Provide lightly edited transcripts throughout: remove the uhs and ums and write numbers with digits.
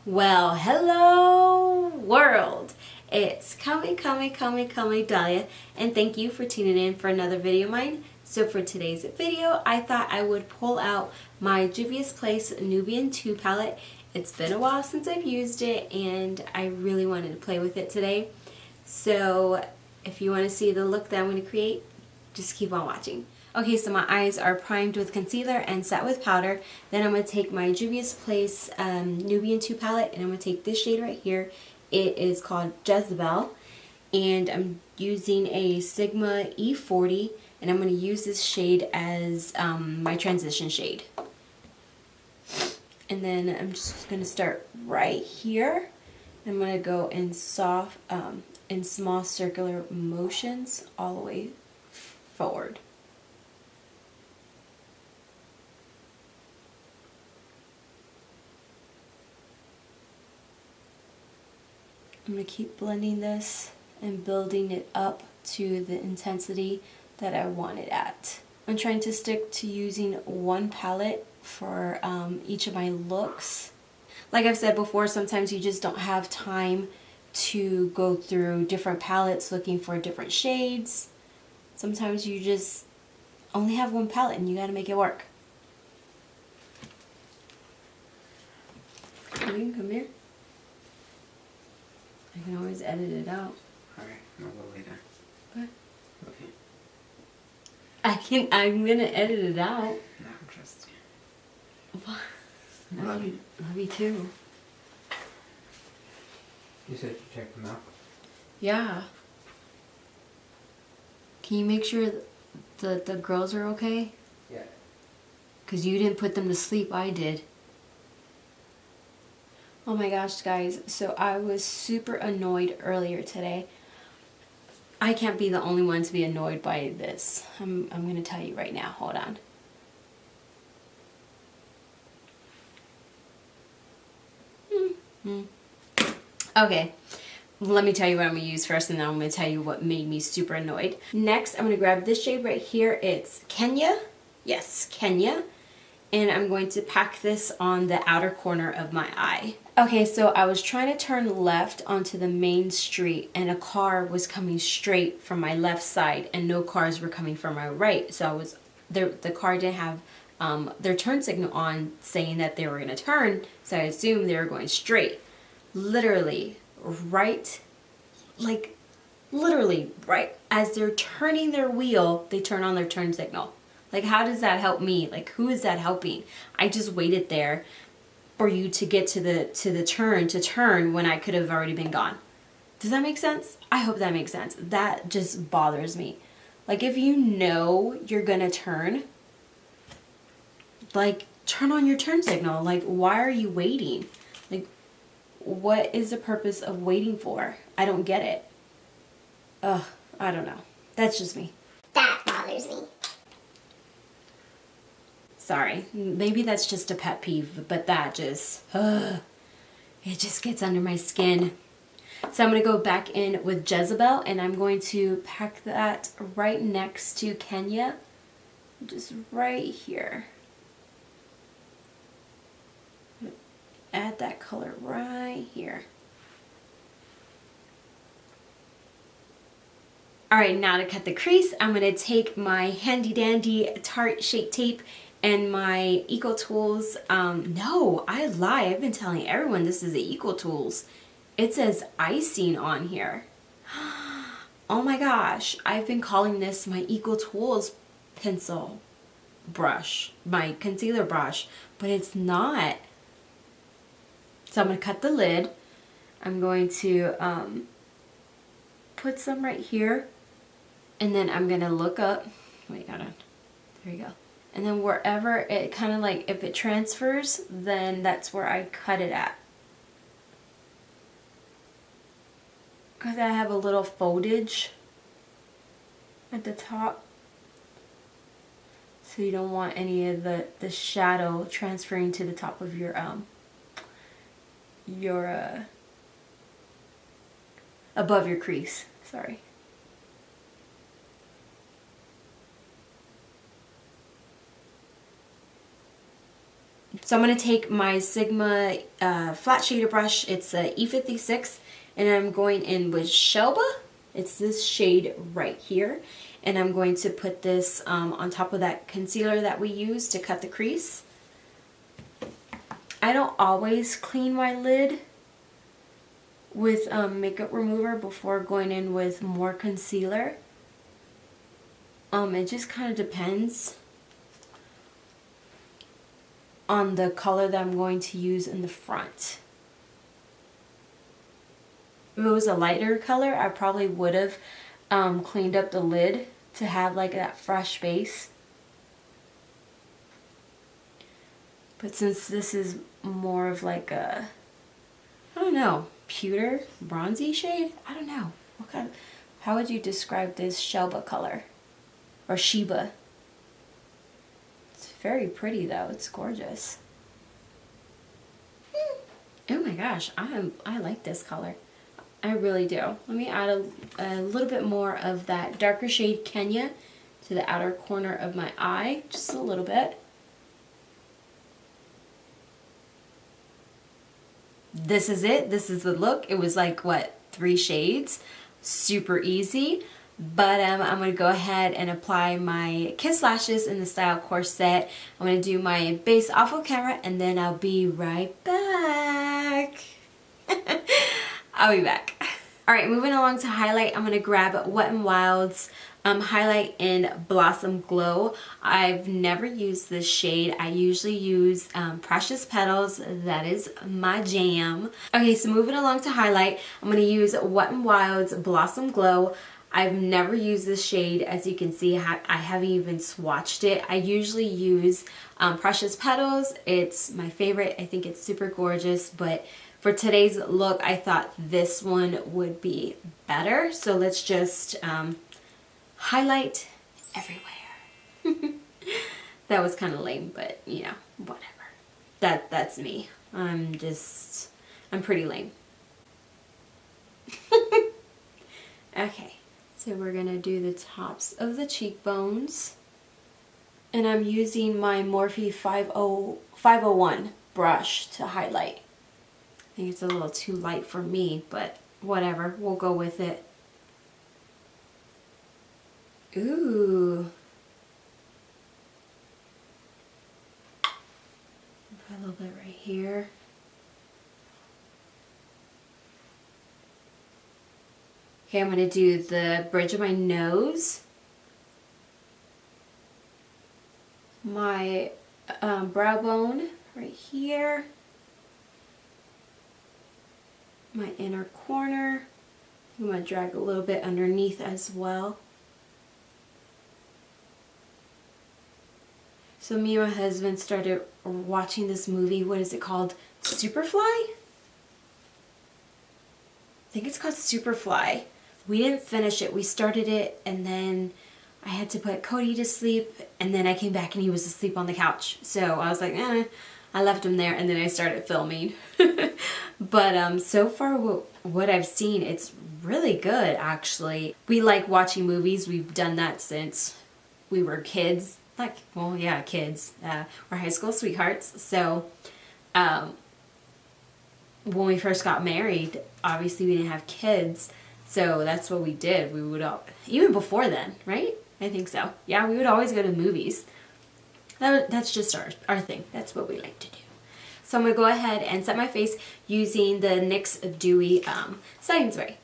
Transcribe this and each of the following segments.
Well, hello world. It's Kami Dahlia, and thank you for tuning in for another video of mine. So for today's video, I thought I would pull out my Juvia's Place Nubian 2 palette. It's been a while since I've used it, and I really wanted to play with it today. So if you want to see the look that I'm going to create, just keep on watching. Okay, so my eyes are primed with concealer and set with powder. Then I'm going to take my Juvia's Place Nubian 2 palette, and I'm going to take this shade right here. It is called Jezebel, and I'm using a Sigma E40, and I'm going to use this shade as my transition shade. And then I'm just going to start right here. I'm going to go in soft, in small circular motions all the way forward. I'm going to keep blending this and building it up to the intensity that I want it at. I'm trying to stick to using one palette for each of my looks. Like I've said before, sometimes you just don't have time to go through different palettes looking for different shades. Sometimes you just only have one palette and you gotta make it work. You can come here. I can always edit it out. Alright, I'll go later. What? Okay. I'm gonna edit it out. No, trust you. What? Love you. Love you too. You said you checked them out? Yeah. Can you make sure the girls are okay? Yeah. Because you didn't put them to sleep, I did. Oh my gosh, guys. So I was super annoyed earlier today. I can't be the only one to be annoyed by this. I'm going to tell you right now. Hold on. Okay. Let me tell you what I'm going to use first, and then I'm going to tell you what made me super annoyed. Next, I'm going to grab this shade right here. It's Kenya. Yes, Kenya. And I'm going to pack this on the outer corner of my eye. Okay, so I was trying to turn left onto the main street, and a car was coming straight from my left side, and no cars were coming from my right. So I was there. The car didn't have their turn signal on, saying that they were going to turn. So I assumed they were going straight. Literally right as they're turning their wheel, they turn on their turn signal. Like, how does that help me? Like, who is that helping? I just waited there for you to get to the turn when I could have already been gone. Does that make sense? I hope that makes sense. That just bothers me. Like, if you know you're gonna turn, like, turn on your turn signal. Like, why are you waiting? Like, what is the purpose of waiting for? I don't get it. Ugh, I don't know. That's just me. That bothers me. Sorry, maybe that's just a pet peeve, but that just, it just gets under my skin. So I'm going to go back in with Jezebel, and I'm going to pack that right next to Kenya, just right here. Add that color right here. Alright, now to cut the crease, I'm going to take my handy dandy Tarte Shape Tape and my Eco Tools. No, I lie. I've been telling everyone this is the Eco Tools. It says icing on here. Oh my gosh. I've been calling this my Eco Tools pencil brush, my concealer brush, but it's not. So I'm going to cut the lid. I'm going to put some right here, and then I'm going to look up. Wait, hold on. There you go. And then wherever it kind of like, if it transfers, then that's where I cut it at. Because I have a little foldage at the top. So you don't want any of the shadow transferring to the top of your above your crease. Sorry. So I'm going to take my Sigma flat shader brush. It's a E56, and I'm going in with Shelba. It's this shade right here. And I'm going to put this on top of that concealer that we use to cut the crease. I don't always clean my lid with makeup remover before going in with more concealer. It just kind of depends on the color that I'm going to use in the front. If it was a lighter color, I probably would have cleaned up the lid to have like that fresh base. But since this is more of like a, I don't know, pewter, bronzy shade? I don't know. What kind of, how would you describe this Shelba color? Or Sheba? It's very pretty though. It's gorgeous. Oh my gosh, I like this color. I really do. Let me add a little bit more of that darker shade Kenya to the outer corner of my eye. Just a little bit. This is it. This is the look. It was like, what, 3 shades? Super easy. But I'm going to go ahead and apply my Kiss Lashes in the style Corset. I'm going to do my base off of camera and then I'll be right back. I'll be back. Alright, moving along to highlight, I'm going to grab Wet n Wild's highlight in Blossom Glow. I've never used this shade. I usually use Precious Petals. That is my jam. Okay, so moving along to highlight, I'm going to use Wet n Wild's Blossom Glow. I've never used this shade. As you can see, I haven't even swatched it. I usually use Precious Petals. It's my favorite. I think it's super gorgeous, but for today's look, I thought this one would be better. So let's just highlight everywhere. That was kind of lame, but you know, whatever. That's me. I'm pretty lame. Okay, so we're gonna do the tops of the cheekbones. And I'm using my Morphe 501 brush to highlight. I think it's a little too light for me, but whatever, we'll go with it. Ooh. Put a little bit right here. Okay, I'm going to do the bridge of my nose. My brow bone right here. My inner corner. I'm going to drag a little bit underneath as well. So me and my husband started watching this movie. What is it called? Superfly? I think it's called Superfly. We didn't finish it. We started it and then I had to put Cody to sleep and then I came back and he was asleep on the couch. So I was like, I left him there and then I started filming. But so far what I've seen, it's really good actually. We like watching movies. We've done that since we were kids. Like, well, yeah, kids. We're high school sweethearts. So when we first got married, obviously we didn't have kids. So that's what we did. We would all, even before then, right? I think so. Yeah, we would always go to movies. That's just our thing. That's what we like to do. So I'm going to go ahead and set my face using the NYX Dewy setting spray.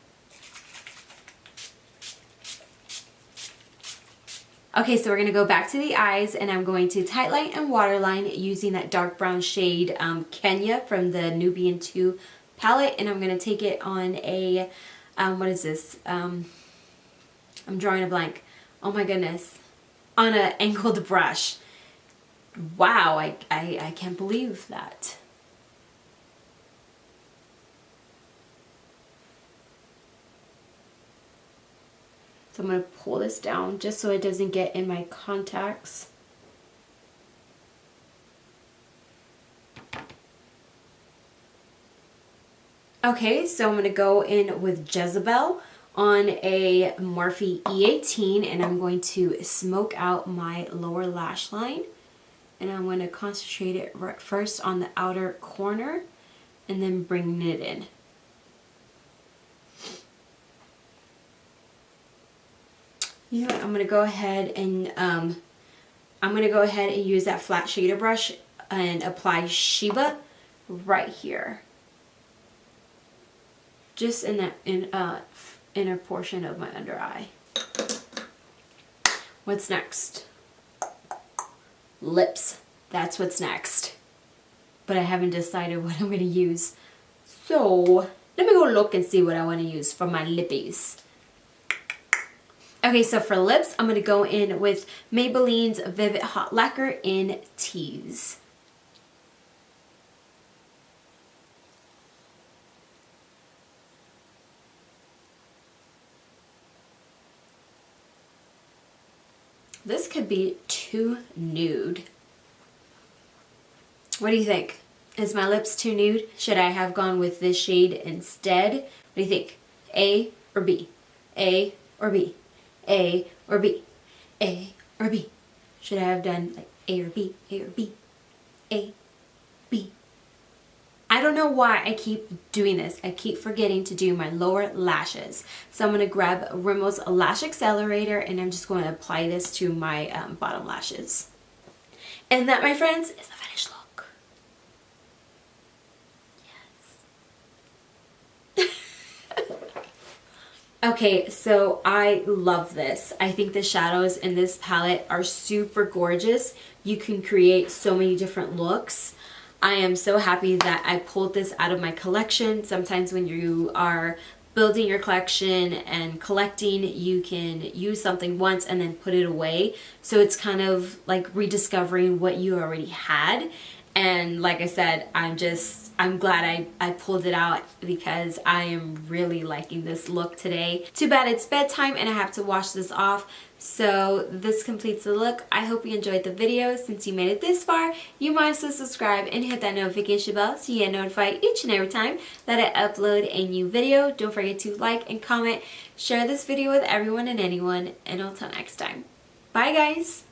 Okay, so we're going to go back to the eyes and I'm going to tightline and waterline using that dark brown shade Kenya from the Nubian 2 palette. And I'm going to take it on a, what is this? I'm drawing a blank. Oh my goodness. On an angled brush. Wow, I can't believe that. So I'm going to pull this down just so it doesn't get in my contacts. Okay, so I'm going to go in with Jezebel on a Morphe E18 and I'm going to smoke out my lower lash line. And I'm going to concentrate it right first on the outer corner and then bring it in. You know what, I'm going to go ahead and use that flat shader brush and apply Shiba right here. Just in that inner portion of my under eye. What's next? Lips. That's what's next. But I haven't decided what I'm going to use. So, let me go look and see what I want to use for my lippies. Okay, so for lips, I'm going to go in with Maybelline's Vivid Hot Lacquer in Tease. This could be too nude. What do you think? Is my lips too nude? Should I have gone with this shade instead? What do you think? A or B? A or B? A or B? A or B? Should I have done like A or B? A or B? A, B. I don't know why I keep doing this. I keep forgetting to do my lower lashes. So I'm going to grab Rimmel's Lash Accelerator and I'm just going to apply this to my bottom lashes. And that, my friends, is the finished look. Yes. Okay, so I love this. I think the shadows in this palette are super gorgeous. You can create so many different looks. I am so happy that I pulled this out of my collection. Sometimes when you are building your collection and collecting, you can use something once and then put it away. So it's kind of like rediscovering what you already had. And like I said, I'm glad I pulled it out because I am really liking this look today. Too bad it's bedtime and I have to wash this off. So this completes the look. I hope you enjoyed the video. Since you made it this far, you might as well subscribe and hit that notification bell so you get notified each and every time that I upload a new video. Don't forget to like and comment, share this video with everyone and anyone, and until next time. Bye guys!